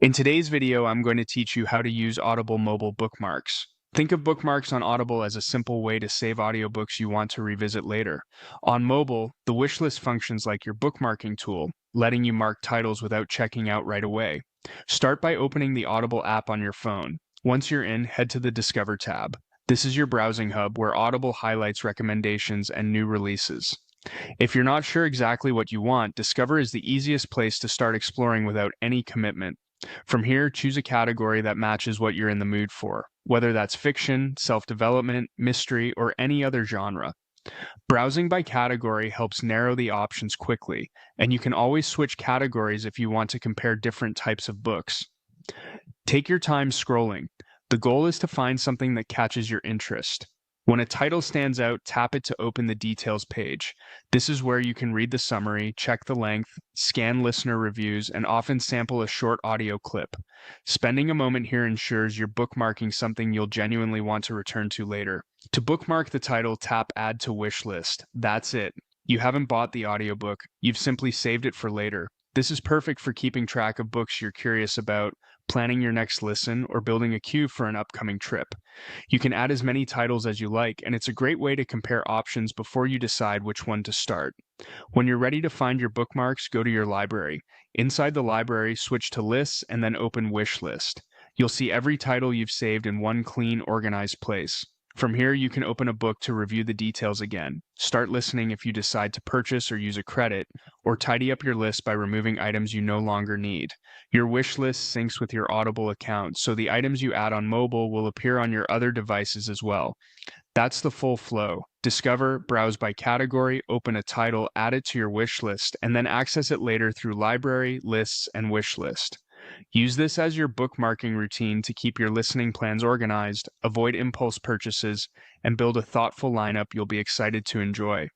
In today's video, I'm going to teach you how to use Audible mobile bookmarks. Think of bookmarks on Audible as a simple way to save audiobooks you want to revisit later. On mobile, the wishlist functions like your bookmarking tool, letting you mark titles without checking out right away. Start by opening the Audible app on your phone. Once you're in, head to the Discover tab. This is your browsing hub where Audible highlights recommendations and new releases. If you're not sure exactly what you want, Discover is the easiest place to start exploring without any commitment. From here, choose a category that matches what you're in the mood for, whether that's fiction, self-development, mystery, or any other genre. Browsing by category helps narrow the options quickly, and you can always switch categories if you want to compare different types of books. Take your time scrolling. The goal is to find something that catches your interest. When a title stands out, tap it to open the details page. This is where you can read the summary, check the length, scan listener reviews, and often sample a short audio clip. Spending a moment here ensures you're bookmarking something you'll genuinely want to return to later. To bookmark the title, tap Add to Wish List. That's it. You haven't bought the audiobook, you've simply saved it for later. This is perfect for keeping track of books you're curious about, planning your next listen, or building a queue for an upcoming trip. You can add as many titles as you like, and it's a great way to compare options before you decide which one to start. When you're ready to find your bookmarks, go to your library. Inside the library, switch to Lists and then open Wish List. You'll see every title you've saved in one clean, organized place. From here, you can open a book to review the details again, start listening if you decide to purchase or use a credit, or tidy up your list by removing items you no longer need. Your wish list syncs with your Audible account, so the items you add on mobile will appear on your other devices as well. That's the full flow. Discover, browse by category, open a title, add it to your wish list, and then access it later through library, lists, and wish list. Use this as your bookmarking routine to keep your listening plans organized, avoid impulse purchases, and build a thoughtful lineup you'll be excited to enjoy.